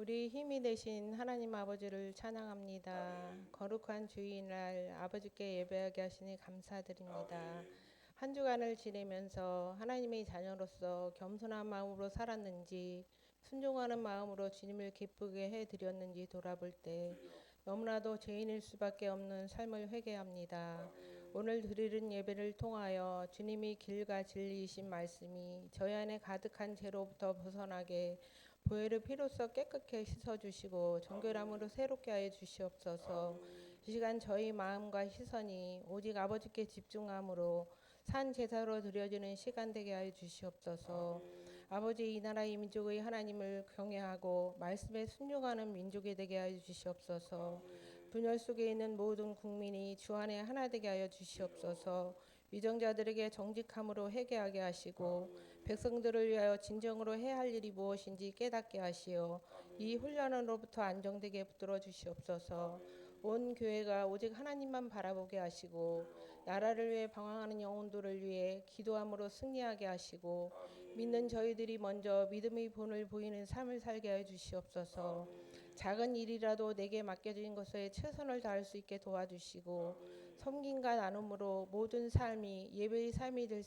우리 힘이 되신 하나님 아버지를 찬양합니다. 거룩한 주일날 아버지께 예배하게 하시니 감사드립니다. 한 주간을 지내면서 하나님의 자녀로서 겸손한 마음으로 살았는지 순종하는 마음으로 주님을 기쁘게 해드렸는지 돌아볼 때 너무나도 죄인일 수밖에 없는 삶을 회개합니다. 오늘 드리는 예배를 통하여 주님이 길과 진리이신 말씀이 저희 안에 가득한 죄로부터 벗어나게 보혈의 피로써 깨끗게 씻어주시고 정결함으로 새롭게 하여 주시옵소서. 이 시간 저희 마음과 시선이 오직 아버지께 집중함으로 산 제사로 드려지는 시간 되게 하여 주시옵소서. 아버지, 이 나라 이 민족의 하나님을 경외하고 말씀에 순종하는 민족이 되게 하여 주시옵소서. 분열 속에 있는 모든 국민이 주 안에 하나 되게 하여 주시옵소서. 위정자들에게 정직함으로 회개하게 하시고 백성들을 위하여 진정으로 해야 할 일이 무엇인지 깨닫게 하시어 이 훈련으로부터 안정되게 붙들어 주시옵소서. 온 교회가 오직 하나님만 바라보게 하시고 나라를 위해 방황하는 영혼들을 위해 기도함으로 승리하게 하시고 믿는 저희들이 먼저 믿음의 본을 보이는 삶을 살게 해 주시옵소서. 작은 일이라도 내게 맡겨진 것에 최선을 다할 수 있게 도와주시고 섬김과 나눔으로 모든 삶이 예배의 삶이 될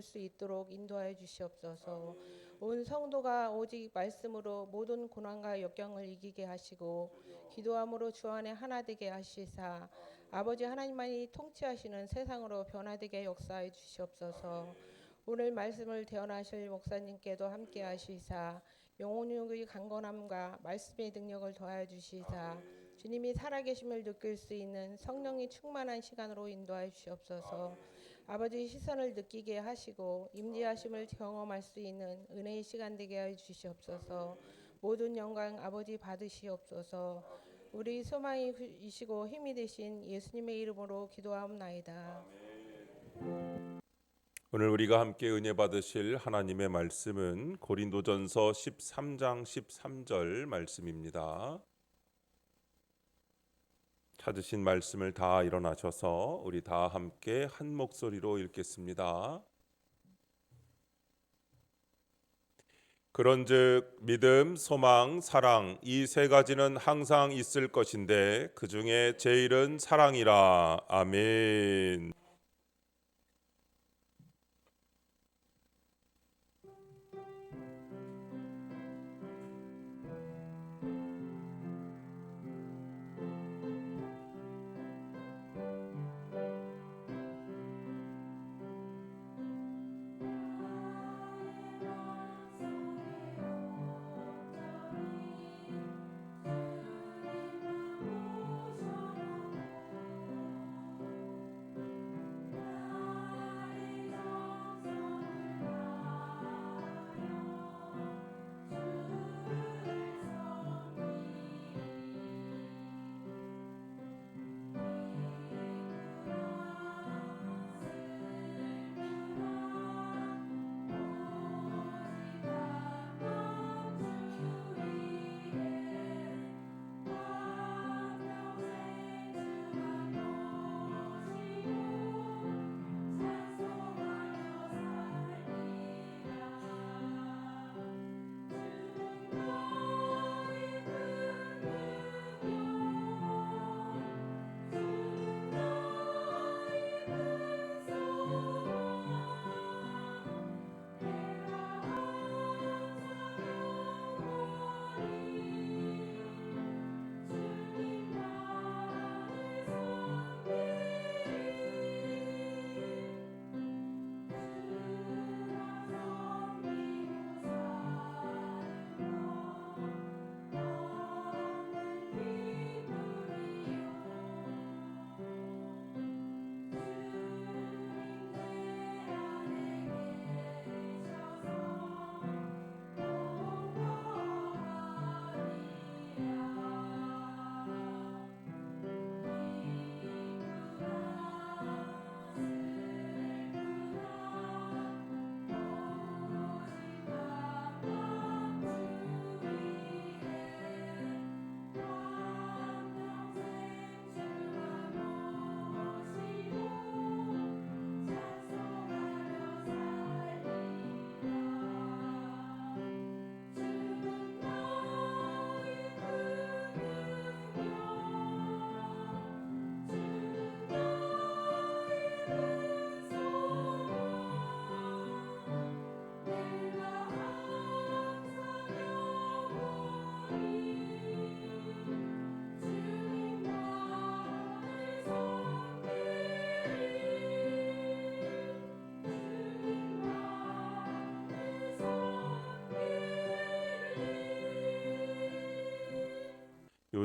수 있도록 인도하여 주시옵소서. 온 성도가 오직 말씀으로 모든 고난과 역경을 이기게 하시고 기도함으로 주 안에 하나 되게 하시사 아버지 하나님만이 통치하시는 세상으로 변화되게 역사해 주시옵소서. 오늘 말씀을 대언하실 목사님께도 함께 하시사 영혼의 강건함과 말씀의 능력을 더하여 주시사 주님이 살아계심을 느낄 수 있는 성령이 충만한 시간으로 인도하여 주시옵소서. 아버지의 시선을 느끼게 하시고 임재하심을 경험할 수 있는 은혜의 시간 되게 하여 주시옵소서. 모든 영광 아버지 받으시옵소서. 우리 소망이시고 힘이 되신 예수님의 이름으로 기도하옵나이다. 오늘 우리가 함께 은혜 받으실 하나님의 말씀은 고린도전서 13장 13절 말씀입니다. 찾으신 말씀을 다 일어나셔서 우리 다 함께 한 목소리로 읽겠습니다. 그런즉 믿음, 소망, 사랑 이 세 가지는 항상 있을 것인데 그 중에 제일은 사랑이라. 아멘.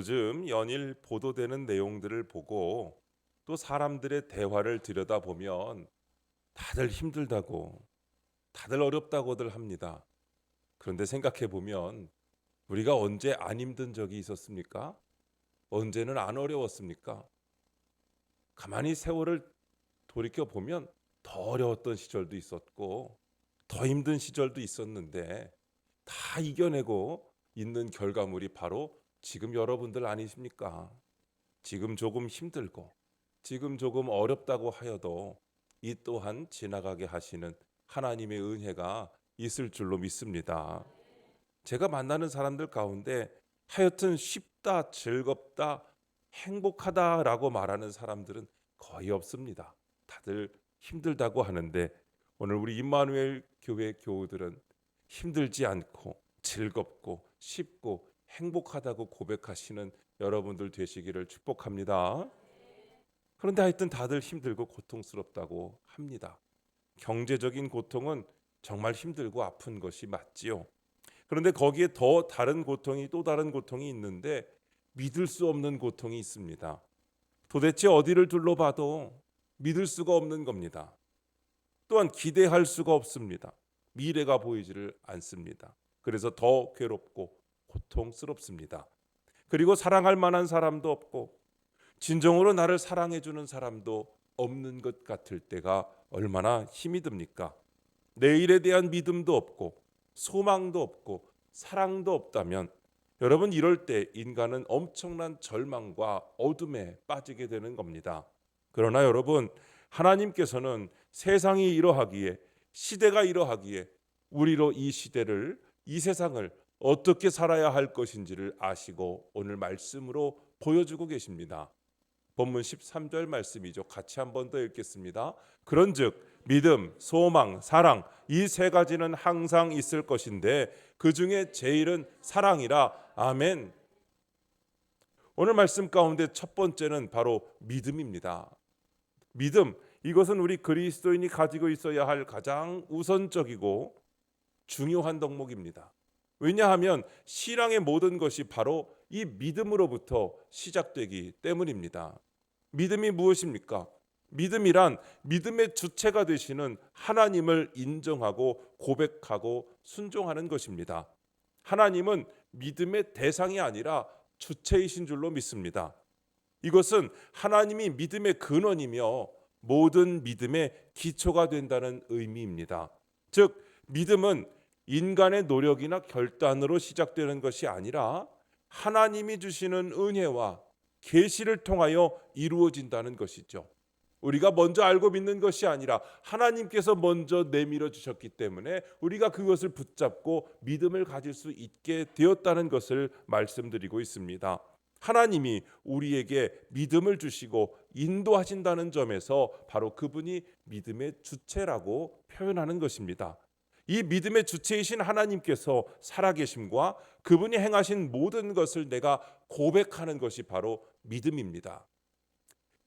요즘 연일 보도되는 내용들을 보고 또 사람들의 대화를 들여다보면 다들 힘들다고, 다들 어렵다고들 합니다. 그런데 생각해 보면 우리가 언제 안 힘든 적이 있었습니까? 언제는 안 어려웠습니까? 가만히 세월을 돌이켜 보면 더 어려웠던 시절도 있었고 더 힘든 시절도 있었는데 다 이겨내고 있는 결과물이 바로 지금 여러분들 아니십니까? 지금 조금 힘들고 지금 조금 어렵다고 하여도 이 또한 지나가게 하시는 하나님의 은혜가 있을 줄로 믿습니다. 제가 만나는 사람들 가운데 하여튼 쉽다, 즐겁다, 행복하다라고 말하는 사람들은 거의 없습니다. 다들 힘들다고 하는데 오늘 우리 임마누엘 교회 교우들은 힘들지 않고 즐겁고 쉽고 행복하다고 고백하시는 여러분들 되시기를 축복합니다. 그런데 하여튼 다들 힘들고 고통스럽다고 합니다. 경제적인 고통은 정말 힘들고 아픈 것이 맞지요. 그런데 거기에 더 다른 고통이 또 다른 고통이 있는데 믿을 수 없는 고통이 있습니다. 도대체 어디를 둘러봐도 믿을 수가 없는 겁니다. 또한 기대할 수가 없습니다. 미래가 보이지를 않습니다. 그래서 더 괴롭고 고통스럽습니다. 그리고 사랑할 만한 사람도 없고 진정으로 나를 사랑해 주는 사람도 없는 것 같을 때가 얼마나 힘이 듭니까? 내일에 대한 믿음도 없고 소망도 없고 사랑도 없다면 여러분 이럴 때 인간은 엄청난 절망과 어둠에 빠지게 되는 겁니다. 그러나 여러분 하나님께서는 세상이 이러하기에 시대가 이러하기에 우리로 이 시대를 이 세상을 어떻게 살아야 할 것인지를 아시고 오늘 말씀으로 보여주고 계십니다. 본문 13절 말씀이죠. 같이 한 번 더 읽겠습니다. 그런즉 믿음, 소망, 사랑 이 세 가지는 항상 있을 것인데 그 중에 제일은 사랑이라. 아멘. 오늘 말씀 가운데 첫 번째는 바로 믿음입니다. 믿음, 이것은 우리 그리스도인이 가지고 있어야 할 가장 우선적이고 중요한 덕목입니다. 왜냐하면 신앙의 모든 것이 바로 이 믿음으로부터 시작되기 때문입니다. 믿음이 무엇입니까? 믿음이란 믿음의 주체가 되시는 하나님을 인정하고 고백하고 순종하는 것입니다. 하나님은 믿음의 대상이 아니라 주체이신 줄로 믿습니다. 이것은 하나님이 믿음의 근원이며 모든 믿음의 기초가 된다는 의미입니다. 즉 믿음은 인간의 노력이나 결단으로 시작되는 것이 아니라 하나님이 주시는 은혜와 계시를 통하여 이루어진다는 것이죠. 우리가 먼저 알고 믿는 것이 아니라 하나님께서 먼저 내밀어 주셨기 때문에 우리가 그것을 붙잡고 믿음을 가질 수 있게 되었다는 것을 말씀드리고 있습니다. 하나님이 우리에게 믿음을 주시고 인도하신다는 점에서 바로 그분이 믿음의 주체라고 표현하는 것입니다. 이 믿음의 주체이신 하나님께서 살아계심과 그분이 행하신 모든 것을 내가 고백하는 것이 바로 믿음입니다.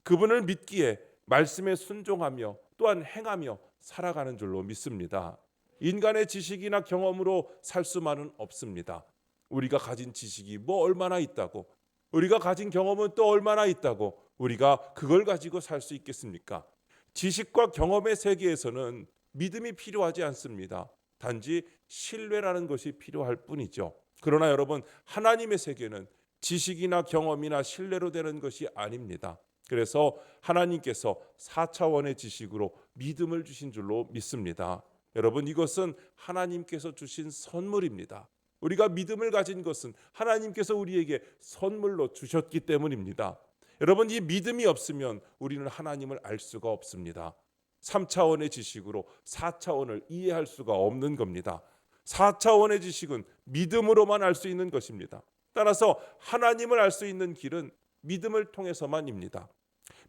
그분을 믿기에 말씀에 순종하며 또한 행하며 살아가는 줄로 믿습니다. 인간의 지식이나 경험으로 살 수만은 없습니다. 우리가 가진 지식이 뭐 얼마나 있다고, 우리가 가진 경험은 또 얼마나 있다고 우리가 그걸 가지고 살 수 있겠습니까? 지식과 경험의 세계에서는 믿음이 필요하지 않습니다. 단지 신뢰라는 것이 필요할 뿐이죠. 그러나 여러분 하나님의 세계는 지식이나 경험이나 신뢰로 되는 것이 아닙니다. 그래서 하나님께서 4차원의 지식으로 믿음을 주신 줄로 믿습니다. 여러분 이것은 하나님께서 주신 선물입니다. 우리가 믿음을 가진 것은 하나님께서 우리에게 선물로 주셨기 때문입니다. 여러분 이 믿음이 없으면 우리는 하나님을 알 수가 없습니다. 3차원의 지식으로 4차원을 이해할 수가 없는 겁니다. 4차원의 지식은 믿음으로만 알 수 있는 것입니다. 따라서 하나님을 알 수 있는 길은 믿음을 통해서만입니다.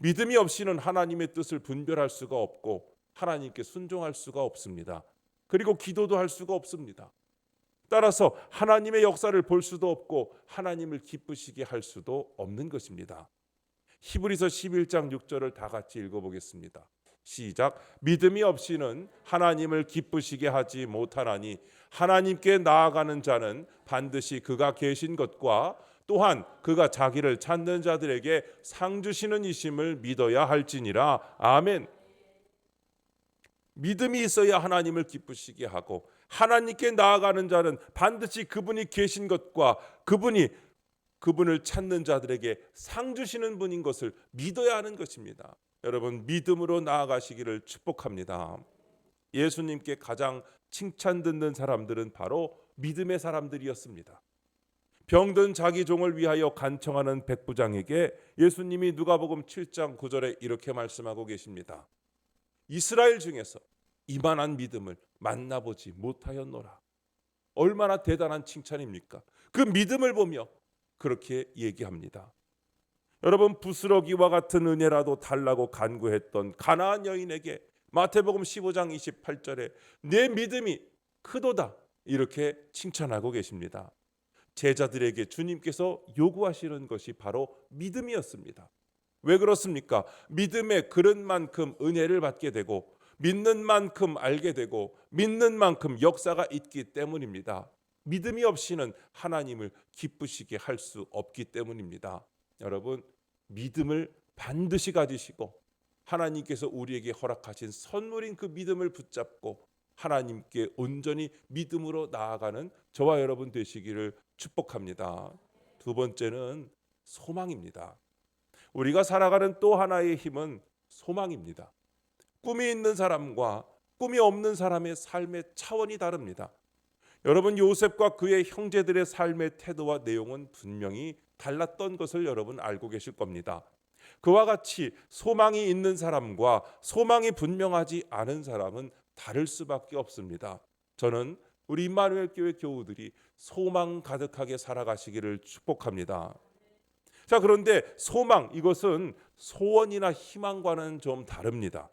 믿음이 없이는 하나님의 뜻을 분별할 수가 없고 하나님께 순종할 수가 없습니다. 그리고 기도도 할 수가 없습니다. 따라서 하나님의 역사를 볼 수도 없고 하나님을 기쁘시게 할 수도 없는 것입니다. 히브리서 11장 6절을 다 같이 읽어보겠습니다. 시작. 믿음이 없이는 하나님을 기쁘시게 하지 못하나니 하나님께 나아가는 자는 반드시 그가 계신 것과 또한 그가 자기를 찾는 자들에게 상 주시는 이심을 믿어야 할지니라. 아멘. 믿음이 있어야 하나님을 기쁘시게 하고, 하나님께 나아가는 자는 반드시 그분이 계신 것과 그분을 찾는 자들에게 상 주시는 분인 것을 믿어야 하는 것입니다. 여러분, 믿음으로 나아가시기를 축복합니다. 예수님께 가장 칭찬 듣는 사람들은 바로 믿음의 사람들이었습니다. 병든 자기 종을 위하여 간청하는 백부장에게 예수님이 누가복음 7장 9절에 이렇게 말씀하고 계십니다. 이스라엘 중에서 이만한 믿음을 만나보지 못하였노라. 얼마나 대단한 칭찬입니까? 그 믿음을 보며 그렇게 얘기합니다. 여러분, 부스러기와 같은 은혜라도 달라고 간구했던 가나안 여인에게 마태복음 15장 28절에 내 믿음이 크도다 이렇게 칭찬하고 계십니다. 제자들에게 주님께서 요구하시는 것이 바로 믿음이었습니다. 왜 그렇습니까? 믿음의 그릇만큼 은혜를 받게 되고, 믿는 만큼 알게 되고, 믿는 만큼 역사가 있기 때문입니다. 믿음이 없이는 하나님을 기쁘시게 할 수 없기 때문입니다. 여러분, 믿음을 반드시 가지시고 하나님께서 우리에게 허락하신 선물인 그 믿음을 붙잡고 하나님께 온전히 믿음으로 나아가는 저와 여러분 되시기를 축복합니다. 두 번째는 소망입니다. 우리가 살아가는 또 하나의 힘은 소망입니다. 꿈이 있는 사람과 꿈이 없는 사람의 삶의 차원이 다릅니다. 여러분, 요셉과 그의 형제들의 삶의 태도와 내용은 분명히 달랐던 것을 여러분 알고 계실 겁니다. 그와 같이 소망이 있는 사람과 소망이 분명하지 않은 사람은 다를 수밖에 없습니다. 저는 우리 임마누엘 교회 교우들이 소망 가득하게 살아가시기를 축복합니다. 자, 그런데 소망, 이것은 소원이나 희망과는 좀 다릅니다.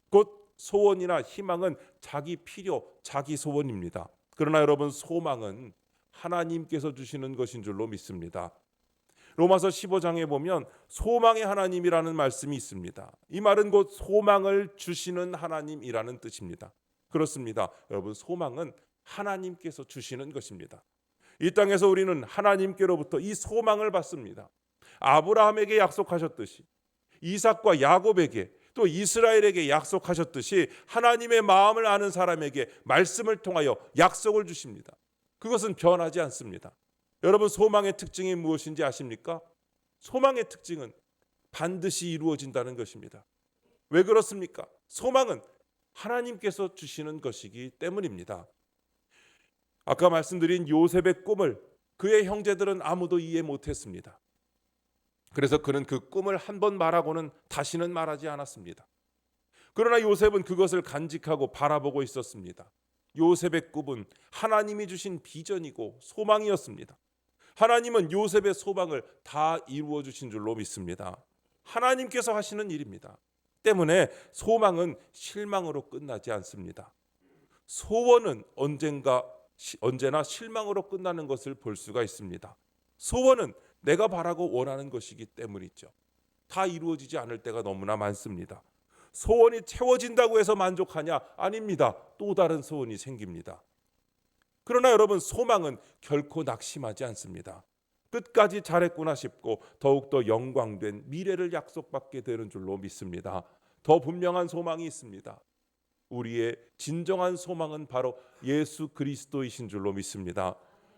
곧 소원이나 희망은 자기 필요, 자기 소원입니다. 그러나 여러분, 소망은 하나님께서 주시는 것인 줄로 믿습니다. 로마서 15장에 보면 소망의 하나님이라는 말씀이 있습니다. 이 말은 곧 소망을 주시는 하나님이라는 뜻입니다. 그렇습니다. 여러분, 소망은 하나님께서 주시는 것입니다. 이 땅에서 우리는 하나님께로부터 이 소망을 받습니다. 아브라함에게 약속하셨듯이, 이삭과 야곱에게, 또 이스라엘에게 약속하셨듯이 하나님의 마음을 아는 사람에게 말씀을 통하여 약속을 주십니다. 그것은 변하지 않습니다. 여러분, 소망의 특징이 무엇인지 아십니까? 소망의 특징은 반드시 이루어진다는 것입니다. 왜 그렇습니까? 소망은 하나님께서 주시는 것이기 때문입니다. 아까 말씀드린 요셉의 꿈을 그의 형제들은 아무도 이해 못했습니다. 그래서 그는 그 꿈을 한 번 말하고는 다시는 말하지 않았습니다. 그러나 요셉은 그것을 간직하고 바라보고 있었습니다. 요셉의 꿈은 하나님이 주신 비전이고 소망이었습니다. 하나님은 요셉의 소망을 다 이루어 주신 줄로 믿습니다. 하나님께서 하시는 일입니다. 때문에 소망은 실망으로 끝나지 않습니다. 소원은 언제나 실망으로 끝나는 것을 볼 수가 있습니다. 소원은 내가 바라고 원하는 것이기 때문이죠. 다 이루어지지 않을 때가 너무나 많습니다. 소원이 채워진다고 해서 만족하냐? 아닙니다. 또 다른 소원이 생깁니다. 그러나 여러분, 소망은 결코 낙심하지 않습니다. 끝까지 잘했구나 싶고 더욱더 영광된 미래를 약속받게 되는 줄로 믿습니다. 더 분명한 소망이 있습니다. 우리의 진정한 소망은 바로 예수 그리스도이신 줄로 믿습니다.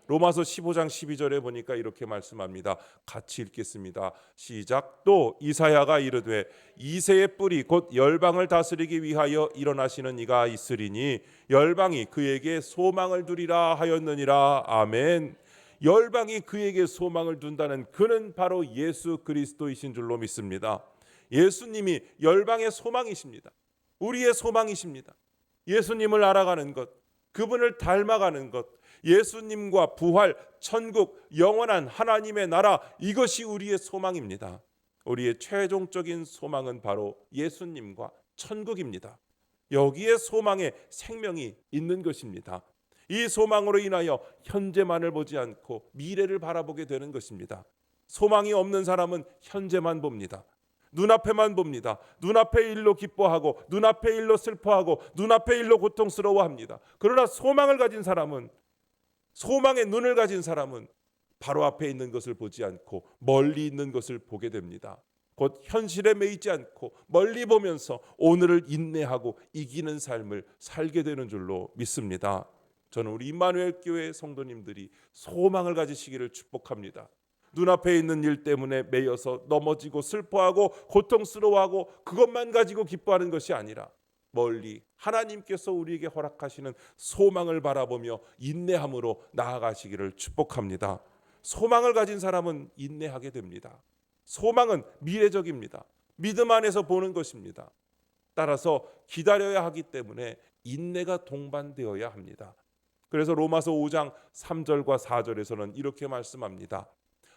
로마서 15장 12절에 보니까 이렇게 말씀합니다. 같이 읽겠습니다. 시작. 또 이사야가 이르되 이새의 뿔이 곧 열방을 다스리기 위하여 일어나시는 이가 있으리니 열방이 그에게 소망을 두리라 하였느니라. 아멘. 열방이 그에게 소망을 둔다는 그는 바로 예수 그리스도이신 줄로 믿습니다. 예수님이 열방의 소망이십니다. 우리의 소망이십니다. 예수님을 알아가는 것, 그분을 닮아가는 것, 예수님과 부활, 천국, 영원한 하나님의 나라, 이것이 우리의 소망입니다. 우리의 최종적인 소망은 바로 예수님과 천국입니다. 여기에 소망의 생명이 있는 것입니다. 이 소망으로 인하여 현재만을 보지 않고 미래를 바라보게 되는 것입니다. 소망이 없는 사람은 현재만 봅니다. 눈앞에만 봅니다. 눈앞의 일로 기뻐하고 눈앞의 일로 슬퍼하고 눈앞의 일로 고통스러워합니다. 그러나 소망을 가진 사람은, 소망의 눈을 가진 사람은 바로 앞에 있는 것을 보지 않고 멀리 있는 것을 보게 됩니다. 곧 현실에 매이지 않고 멀리 보면서 오늘을 인내하고 이기는 삶을 살게 되는 줄로 믿습니다. 저는 우리 임마누엘 교회 성도님들이 소망을 가지시기를 축복합니다. 눈앞에 있는 일 때문에 매여서 넘어지고 슬퍼하고 고통스러워하고 그것만 가지고 기뻐하는 것이 아니라 멀리 하나님께서 우리에게 허락하시는 소망을 바라보며 인내함으로 나아가시기를 축복합니다. 소망을 가진 사람은 인내하게 됩니다. 소망은 미래적입니다. 믿음 안에서 보는 것입니다. 따라서 기다려야 하기 때문에 인내가 동반되어야 합니다. 그래서 로마서 5장 3절과 4절에서는 이렇게 말씀합니다.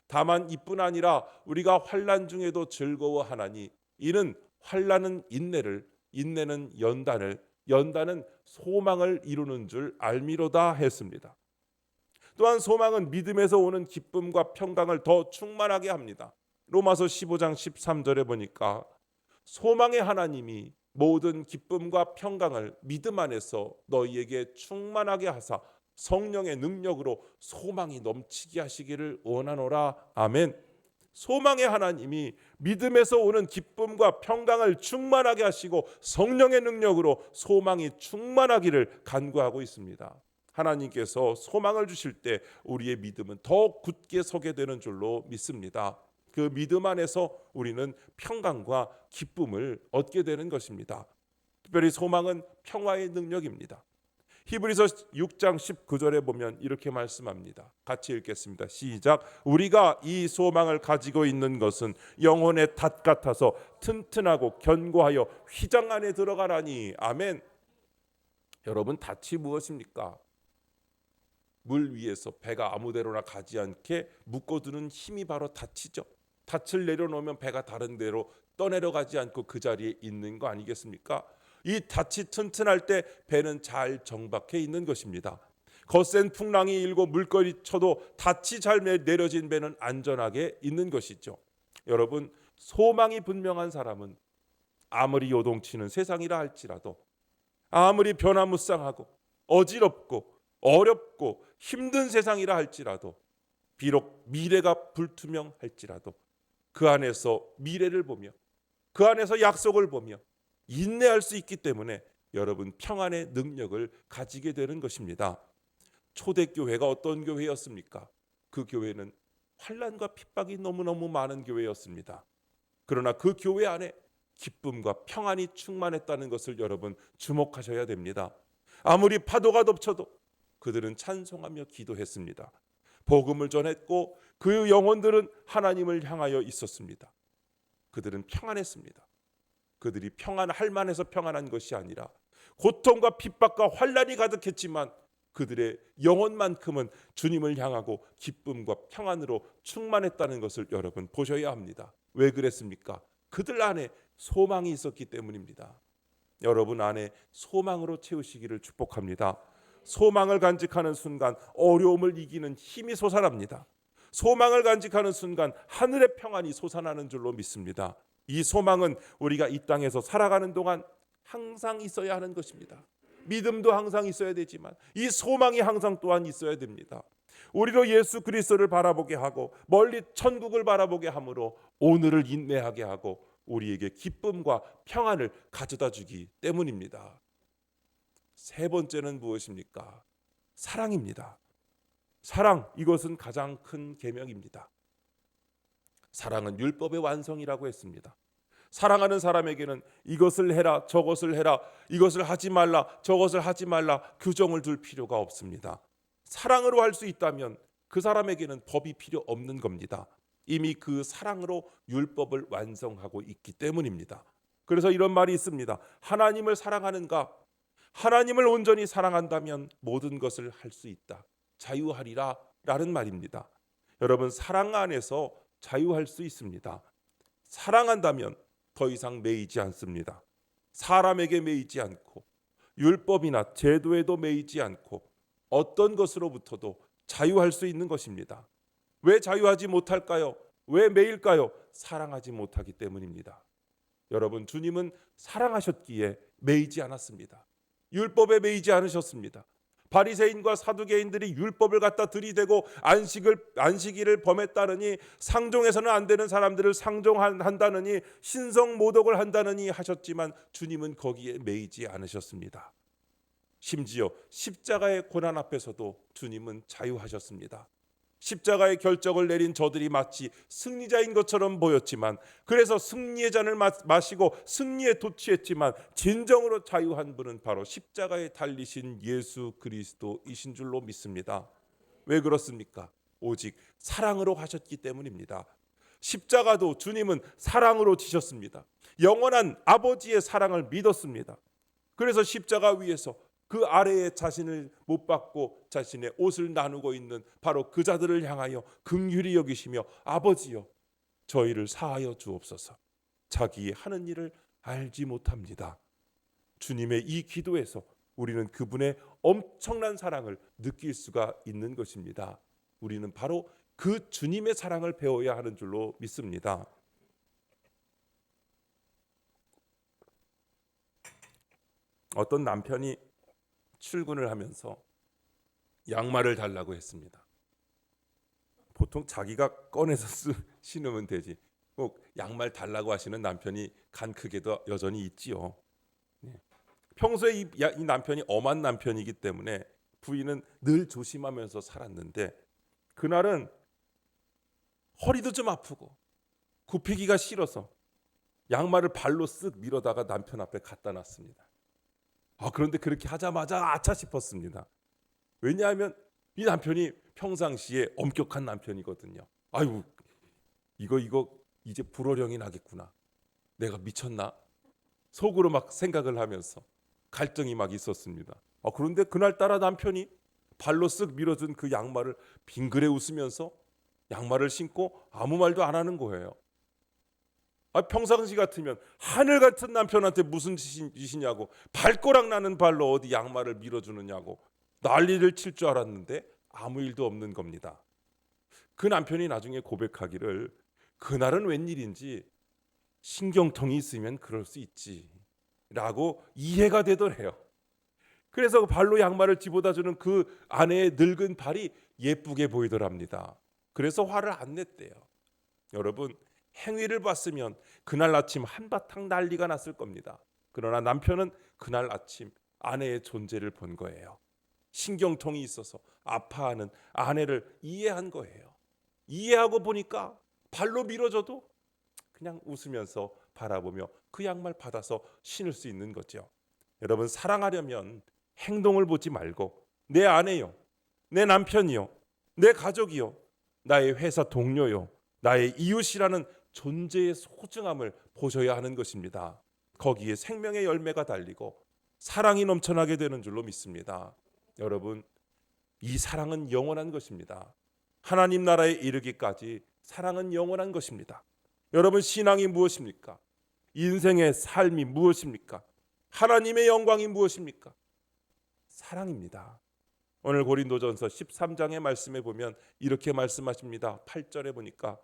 다만 이뿐 아니라 우리가 환난 중에도 즐거워하나니 이는 환난은 인내를, 인내는 연단을, 연단은 소망을 이루는 줄 알미로다 했습니다. 또한 소망은 믿음에서 오는 기쁨과 평강을 더 충만하게 합니다. 로마서 15장 13절에 보니까 소망의 하나님이 모든 기쁨과 평강을 믿음 안에서 너희에게 충만하게 하사 성령의 능력으로 소망이 넘치게 하시기를 원하노라. 아멘. 소망의 하나님이 믿음에서 오는 기쁨과 평강을 충만하게 하시고 성령의 능력으로 소망이 충만하기를 간구하고 있습니다. 하나님께서 소망을 주실 때 우리의 믿음은 더 굳게 서게 되는 줄로 믿습니다. 그 믿음 안에서 우리는 평강과 기쁨을 얻게 되는 것입니다. 특별히 소망은 평화의 능력입니다. 히브리서 6장 19절에 보면 이렇게 말씀합니다. 같이 읽겠습니다. 시작. 우리가 이 소망을 가지고 있는 것은 영혼의 닷 같아서 튼튼하고 견고하여 휘장 안에 들어가라니. 아멘. 여러분, 닷이 무엇입니까? 물 위에서 배가 아무데로나 가지 않게 묶어두는 힘이 바로 닷이죠. 닷을 내려놓으면 배가 다른 데로 떠내려가지 않고 그 자리에 있는 거 아니겠습니까? 이 닷이 튼튼할 때 배는 잘 정박해 있는 것입니다. 거센 풍랑이 일고 물결이 쳐도 닷이 잘 내려진 배는 안전하게 있는 것이죠. 여러분, 소망이 분명한 사람은 아무리 요동치는 세상이라 할지라도, 아무리 변화무쌍하고 어지럽고 어렵고 힘든 세상이라 할지라도, 비록 미래가 불투명할지라도 그 안에서 미래를 보며 그 안에서 약속을 보며 인내할 수 있기 때문에 여러분 평안의 능력을 가지게 되는 것입니다. 초대교회가 어떤 교회였습니까? 그 교회는 환난과 핍박이 너무너무 많은 교회였습니다. 그러나 그 교회 안에 기쁨과 평안이 충만했다는 것을 여러분 주목하셔야 됩니다. 아무리 파도가 덮쳐도 그들은 찬송하며 기도했습니다. 복음을 전했고 그 영혼들은 하나님을 향하여 있었습니다. 그들은 평안했습니다. 그들이 평안할 만해서 평안한 것이 아니라 고통과 핍박과 환난이 가득했지만 그들의 영혼만큼은 주님을 향하고 기쁨과 평안으로 충만했다는 것을 여러분 보셔야 합니다. 왜 그랬습니까? 그들 안에 소망이 있었기 때문입니다. 여러분 안에 소망으로 채우시기를 축복합니다. 소망을 간직하는 순간 어려움을 이기는 힘이 솟아납니다. 소망을 간직하는 순간 하늘의 평안이 솟아나는 줄로 믿습니다. 이 소망은 우리가 이 땅에서 살아가는 동안 항상 있어야 하는 것입니다. 믿음도 항상 있어야 되지만 이 소망이 항상 또한 있어야 됩니다. 우리로 예수 그리스도를 바라보게 하고 멀리 천국을 바라보게 함으로 오늘을 인내하게 하고 우리에게 기쁨과 평안을 가져다 주기 때문입니다. 세 번째는 무엇입니까? 사랑입니다. 사랑, 이것은 가장 큰 계명입니다. 사랑은 율법의 완성이라고 했습니다. 사랑하는 사람에게는 이것을 해라, 저것을 해라, 이것을 하지 말라, 저것을 하지 말라 규정을 둘 필요가 없습니다. 사랑으로 할 수 있다면 그 사람에게는 법이 필요 없는 겁니다. 이미 그 사랑으로 율법을 완성하고 있기 때문입니다. 그래서 이런 말이 있습니다. 하나님을 사랑하는가? 하나님을 온전히 사랑한다면 모든 것을 할 수 있다. 자유하리라 라는 말입니다. 여러분, 사랑 안에서 자유할 수 있습니다. 사랑한다면 더 이상 매이지 않습니다. 사람에게 매이지 않고 율법이나 제도에도 매이지 않고 어떤 것으로부터도 자유할 수 있는 것입니다. 왜 자유하지 못할까요? 왜 매일까요? 사랑하지 못하기 때문입니다. 여러분, 주님은 사랑하셨기에 매이지 않았습니다. 율법에 매이지 않으셨습니다. 바리새인과 사두개인들이 율법을 갖다 들이대고 안식일을 범했다느니, 상종해서는 안 되는 사람들을 상종한다느니, 신성 모독을 한다느니 하셨지만 주님은 거기에 매이지 않으셨습니다. 심지어 십자가의 고난 앞에서도 주님은 자유하셨습니다. 십자가의 결정을 내린 저들이 마치 승리자인 것처럼 보였지만, 그래서 승리의 잔을 마시고 승리에 도취했지만 진정으로 자유한 분은 바로 십자가에 달리신 예수 그리스도이신 줄로 믿습니다. 왜 그렇습니까? 오직 사랑으로 하셨기 때문입니다. 십자가도 주님은 사랑으로 지셨습니다. 영원한 아버지의 사랑을 믿었습니다. 그래서 십자가 위에서 그 아래에 자신을 못 박고 자신의 옷을 나누고 있는 바로 그 자들을 향하여 긍휼히 여기시며, 아버지여 저희를 사하여 주옵소서, 자기의 하는 일을 알지 못합니다. 주님의 이 기도에서 우리는 그분의 엄청난 사랑을 느낄 수가 있는 것입니다. 우리는 바로 그 주님의 사랑을 배워야 하는 줄로 믿습니다. 어떤 남편이 출근을 하면서 양말을 달라고 했습니다. 보통 자기가 꺼내서 신으면 되지, 꼭 양말 달라고 하시는 남편이 간 크게도 여전히 있지요. 평소에 이 남편이 엄한 남편이기 때문에 부인은 늘 조심하면서 살았는데, 그날은 허리도 좀 아프고 굽히기가 싫어서 양말을 발로 쓱 밀어다가 남편 앞에 갖다 놨습니다. 그런데 그렇게 하자마자 아차 싶었습니다. 왜냐하면 이 남편이 평상시에 엄격한 남편이거든요. 아유, 이거 이제 불호령이 나겠구나, 내가 미쳤나, 속으로 막 생각을 하면서 갈등이 막 있었습니다. 그런데 그날따라 남편이 발로 쓱 밀어준 그 양말을 빙그레 웃으면서 양말을 신고 아무 말도 안 하는 거예요. 평상시 같으면 하늘 같은 남편한테 무슨 짓이냐고, 발꼬락 나는 발로 어디 양말을 밀어주느냐고 난리를 칠 줄 알았는데 아무 일도 없는 겁니다. 그 남편이 나중에 고백하기를, 그날은 웬일인지 신경통이 있으면 그럴 수 있지 라고 이해가 되더래요. 그래서 발로 양말을 집어다주는 그 아내의 늙은 발이 예쁘게 보이더랍니다. 그래서 화를 안 냈대요. 여러분, 행위를 봤으면 그날 아침 한바탕 난리가 났을 겁니다. 그러나 남편은 그날 아침 아내의 존재를 본 거예요. 신경통이 있어서 아파하는 아내를 이해한 거예요. 이해하고 보니까 발로 밀어줘도 그냥 웃으면서 바라보며 그 양말 받아서 신을 수 있는 거죠. 여러분, 사랑하려면 행동을 보지 말고 내 아내요, 내 남편이요, 내 가족이요, 나의 회사 동료요, 나의 이웃이라는 존재의 소중함을 보셔야 하는 것입니다. 거기에 생명의 열매가 달리고 사랑이 넘쳐나게 되는 줄로 믿습니다. 여러분, 이 사랑은 영원한 것입니다. 하나님 나라에 이르기까지 사랑은 영원한 것입니다. 여러분, 신앙이 무엇입니까? 인생의 삶이 무엇입니까? 하나님의 영광이 무엇입니까? 사랑입니다. 오늘 고린도전서 13장의 말씀에 보면 이렇게 말씀하십니다. 8절에 보니까,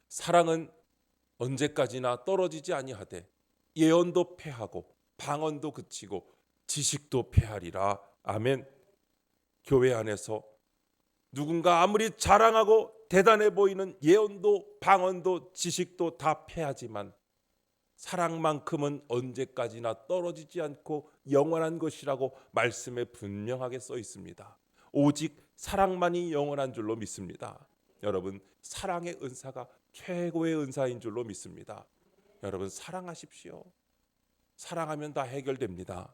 사랑은 언제까지나 떨어지지 아니하되 예언도 패하고 방언도 그치고 지식도 패하리라. 아멘. 교회 안에서 누군가 아무리 자랑하고 대단해 보이는 예언도 방언도 지식도 다 패하지만 사랑만큼은 언제까지나 떨어지지 않고 영원한 것이라고 말씀에 분명하게 써 있습니다. 오직 사랑만이 영원한 줄로 믿습니다. 여러분, 사랑의 은사가 최고의 은사인 줄로 믿습니다. 여러분, 사랑하십시오. 사랑하면 다 해결됩니다.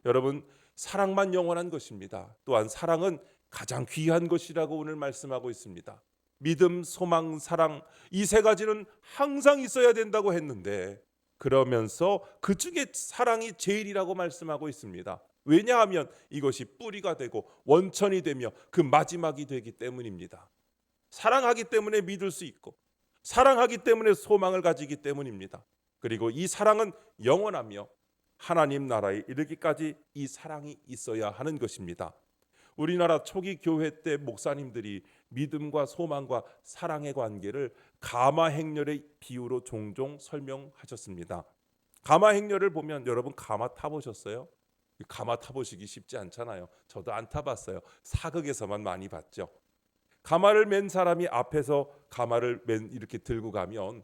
여러분, 사랑만 영원한 것입니다. 또한 사랑은 가장 귀한 것이라고 오늘 말씀하고 있습니다. 믿음, 소망, 사랑, 이 세 가지는 항상 있어야 된다고 했는데, 그러면서 그 중에 사랑이 제일이라고 말씀하고 있습니다. 왜냐하면 이것이 뿌리가 되고 원천이 되며 그 마지막이 되기 때문입니다. 사랑하기 때문에 믿을 수 있고, 사랑하기 때문에 소망을 가지기 때문입니다. 그리고 이 사랑은 영원하며 하나님 나라에 이르기까지 이 사랑이 있어야 하는 것입니다. 우리나라 초기 교회 때 목사님들이 믿음과 소망과 사랑의 관계를 가마행렬의 비유로 종종 설명하셨습니다. 가마행렬을 보면, 여러분 가마 타보셨어요? 가마 타보시기 쉽지 않잖아요. 저도 안 타봤어요. 사극에서만 많이 봤죠. 가마를 맨 사람이 앞에서 가마를 이렇게 들고 가면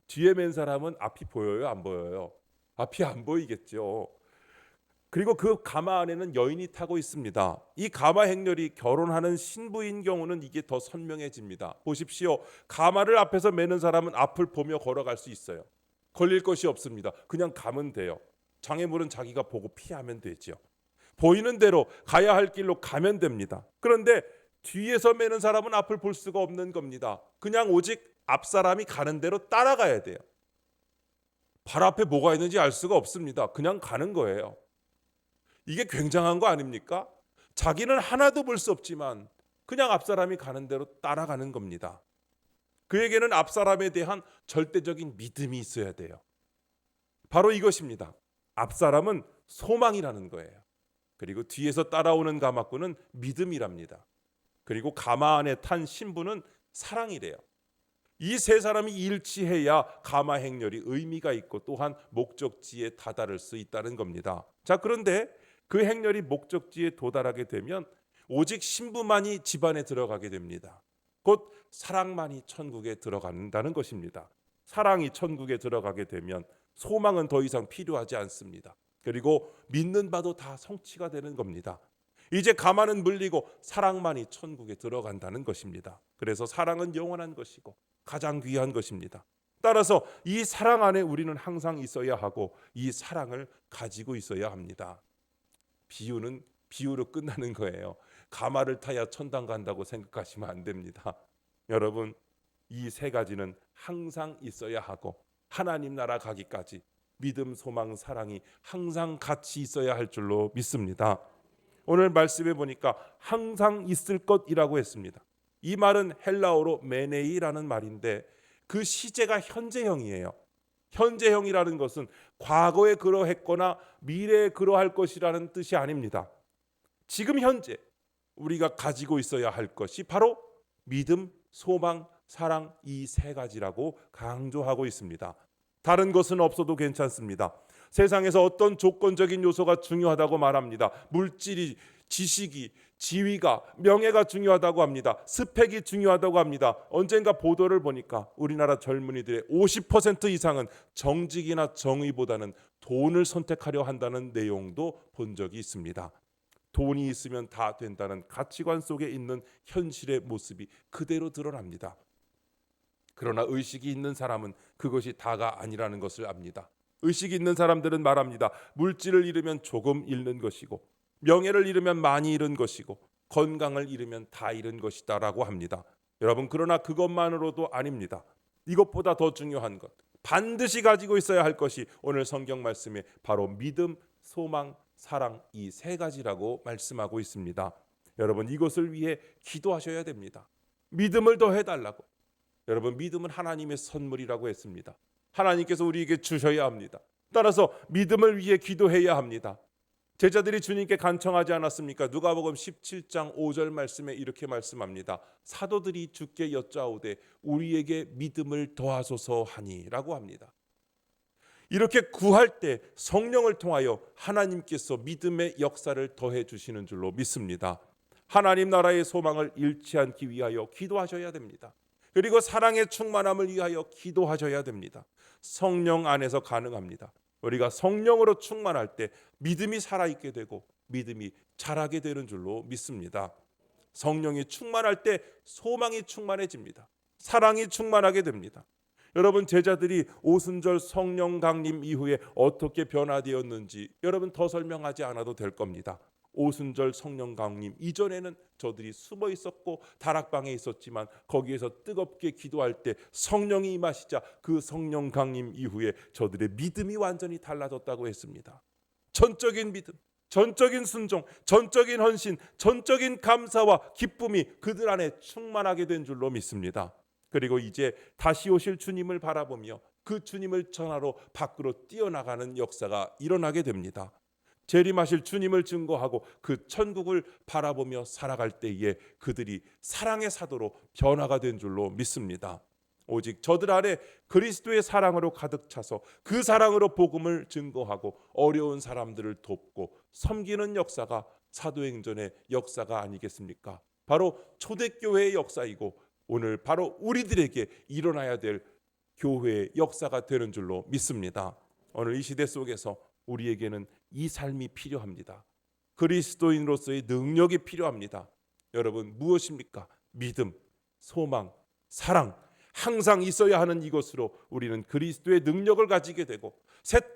뒤에 맨 사람은 앞이 보여요, 안 보여요? 앞이 안 보이겠죠. 그리고 그 가마 안에는 여인이 타고 있습니다. 이 가마 행렬이 결혼하는 신부인 경우는 이게 더 선명해집니다. 보십시오. 가마를 앞에서 매는 사람은 앞을 보며 걸어갈 수 있어요. 걸릴 것이 없습니다. 그냥 가면 돼요. 장애물은 자기가 보고 피하면 되죠. 보이는 대로 가야 할 길로 가면 됩니다. 그런데 뒤에서 매는 사람은 앞을 볼 수가 없는 겁니다. 그냥 오직 앞 사람이 가는 대로 따라가야 돼요. 발 앞에 뭐가 있는지 알 수가 없습니다. 그냥 가는 거예요. 이게 굉장한 거 아닙니까? 자기는 하나도 볼 수 없지만 그냥 앞 사람이 가는 대로 따라가는 겁니다. 그에게는 앞 사람에 대한 절대적인 믿음이 있어야 돼요. 바로 이것입니다. 앞 사람은 소망이라는 거예요. 그리고 뒤에서 따라오는 가마꾼은 믿음이랍니다. 그리고 가마 안에 탄 신부는 사랑이래요. 이 세 사람이 일치해야 가마 행렬이 의미가 있고 또한 목적지에 다다를 수 있다는 겁니다. 자, 그런데 그 행렬이 목적지에 도달하게 되면 오직 신부만이 집안에 들어가게 됩니다. 곧 사랑만이 천국에 들어간다는 것입니다. 사랑이 천국에 들어가게 되면 소망은 더 이상 필요하지 않습니다. 그리고 믿는 바도 다 성취가 되는 겁니다. 이제 가마는 물리고 사랑만이 천국에 들어간다는 것입니다. 그래서 사랑은 영원한 것이고 가장 귀한 것입니다. 따라서 이 사랑 안에 우리는 항상 있어야 하고 이 사랑을 가지고 있어야 합니다. 비유는 비유로 끝나는 거예요. 가마를 타야 천당 간다고 생각하시면 안 됩니다. 여러분, 이 세 가지는 항상 있어야 하고 하나님 나라 가기까지 믿음, 소망, 사랑이 항상 같이 있어야 할 줄로 믿습니다. 오늘 말씀해 보니까 항상 있을 것이라고 했습니다. 이 말은 헬라어로 메네이라는 말인데 그 시제가 현재형이에요. 현재형이라는 것은 과거에 그러했거나 미래에 그러할 것이라는 뜻이 아닙니다. 지금 현재 우리가 가지고 있어야 할 것이 바로 믿음, 소망, 사랑 이 세 가지라고 강조하고 있습니다. 다른 것은 없어도 괜찮습니다. 세상에서 어떤 조건적인 요소가 중요하다고 말합니다. 물질이, 지식이, 지위가, 명예가 중요하다고 합니다. 스펙이 중요하다고 합니다. 언젠가 보도를 보니까 우리나라 젊은이들의 50% 이상은 정직이나 정의보다는 돈을 선택하려 한다는 내용도 본 적이 있습니다. 돈이 있으면 다 된다는 가치관 속에 있는 현실의 모습이 그대로 드러납니다. 그러나 의식이 있는 사람은 그것이 다가 아니라는 것을 압니다. 의식이 있는 사람들은 말합니다. 물질을 잃으면 조금 잃는 것이고 명예를 잃으면 많이 잃은 것이고 건강을 잃으면 다 잃은 것이다 라고 합니다. 여러분, 그러나 그것만으로도 아닙니다. 이것보다 더 중요한 것, 반드시 가지고 있어야 할 것이 오늘 성경 말씀에 바로 믿음, 소망, 사랑 이 세 가지라고 말씀하고 있습니다. 여러분, 이것을 위해 기도하셔야 됩니다. 믿음을 더 해달라고. 여러분, 믿음은 하나님의 선물이라고 했습니다. 하나님께서 우리에게 주셔야 합니다. 따라서 믿음을 위해 기도해야 합니다. 제자들이 주님께 간청하지 않았습니까? 누가복음 17장 5절 말씀에 이렇게 말씀합니다. 사도들이 주께 여짜오되 우리에게 믿음을 더하소서 하니라고 합니다. 이렇게 구할 때 성령을 통하여 하나님께서 믿음의 역사를 더해 주시는 줄로 믿습니다. 하나님 나라의 소망을 잃지 않기 위하여 기도하셔야 됩니다. 그리고 사랑의 충만함을 위하여 기도하셔야 됩니다. 성령 안에서 가능합니다. 우리가 성령으로 충만할 때 믿음이 살아있게 되고 믿음이 자라게 되는 줄로 믿습니다. 성령이 충만할 때 소망이 충만해집니다. 사랑이 충만하게 됩니다. 여러분, 제자들이 오순절 성령 강림 이후에 어떻게 변화되었는지 여러분 더 설명하지 않아도 될 겁니다. 오순절 성령 강림 이전에는 저들이 숨어 있었고 다락방에 있었지만 거기에서 뜨겁게 기도할 때 성령이 임하시자 그 성령 강림 이후에 저들의 믿음이 완전히 달라졌다고 했습니다. 전적인 믿음, 전적인 순종, 전적인 헌신, 전적인 감사와 기쁨이 그들 안에 충만하게 된 줄로 믿습니다. 그리고 이제 다시 오실 주님을 바라보며 그 주님을 전하러 밖으로 뛰어나가는 역사가 일어나게 됩니다. 재림하실 주님을 증거하고 그 천국을 바라보며 살아갈 때에 그들이 사랑의 사도로 변화가 된 줄로 믿습니다. 오직 저들 안에 그리스도의 사랑으로 가득 차서 그 사랑으로 복음을 증거하고 어려운 사람들을 돕고 섬기는 역사가 사도행전의 역사가 아니겠습니까? 바로 초대교회의 역사이고 오늘 바로 우리들에게 일어나야 될 교회의 역사가 되는 줄로 믿습니다. 오늘 이 시대 속에서 우리에게는 이 삶이 필요합니다. 그리스도인으로서의 능력이 필요합니다. 여러분, 무엇입니까? 믿음, 소망, 사랑, 항상 있어야 하는 이것으로 우리는 그리스도의 능력을 가지게 되고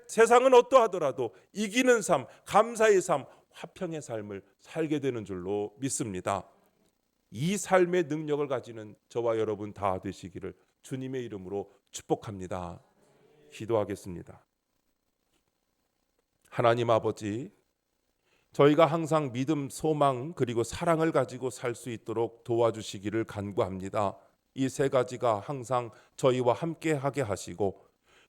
세상은 어떠하더라도 이기는 삶, 감사의 삶, 화평의 삶을 살게 되는 줄로 믿습니다. 이 삶의 능력을 가지는 저와 여러분 다 되시기를 주님의 이름으로 축복합니다. 기도하겠습니다. 하나님 아버지, 저희가 항상 믿음, 소망 그리고 사랑을 가지고 살 수 있도록 도와주시기를 간구합니다. 이 세 가지가 항상 저희와 함께 하게 하시고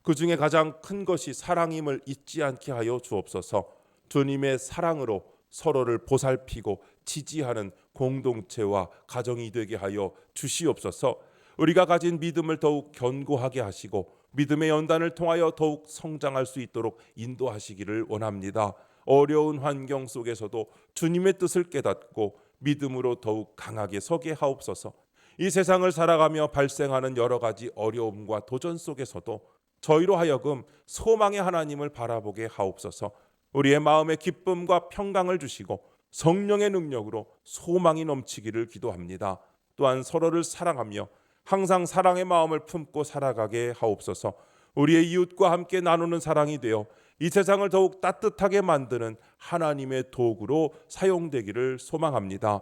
그 중에 가장 큰 것이 사랑임을 잊지 않게 하여 주옵소서. 주님의 사랑으로 서로를 보살피고 지지하는 공동체와 가정이 되게 하여 주시옵소서. 우리가 가진 믿음을 더욱 견고하게 하시고 믿음의 연단을 통하여 더욱 성장할 수 있도록 인도하시기를 원합니다. 어려운 환경 속에서도 주님의 뜻을 깨닫고 믿음으로 더욱 강하게 서게 하옵소서. 이 세상을 살아가며 발생하는 여러 가지 어려움과 도전 속에서도 저희로 하여금 소망의 하나님을 바라보게 하옵소서. 우리의 마음에 기쁨과 평강을 주시고 성령의 능력으로 소망이 넘치기를 기도합니다. 또한 서로를 사랑하며 항상 사랑의 마음을 품고 살아가게 하옵소서. 우리의 이웃과 함께 나누는 사랑이 되어 이 세상을 더욱 따뜻하게 만드는 하나님의 도구로 사용되기를 소망합니다.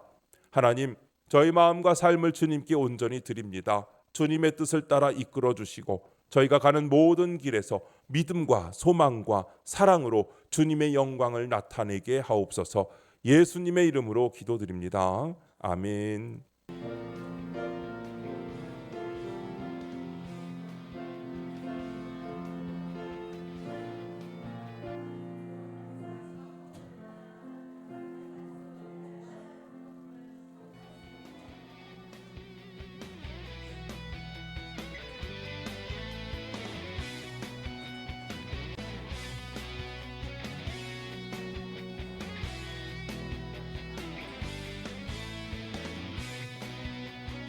하나님, 저희 마음과 삶을 주님께 온전히 드립니다. 주님의 뜻을 따라 이끌어 주시고 저희가 가는 모든 길에서 믿음과 소망과 사랑으로 주님의 영광을 나타내게 하옵소서. 예수님의 이름으로 기도드립니다. 아멘.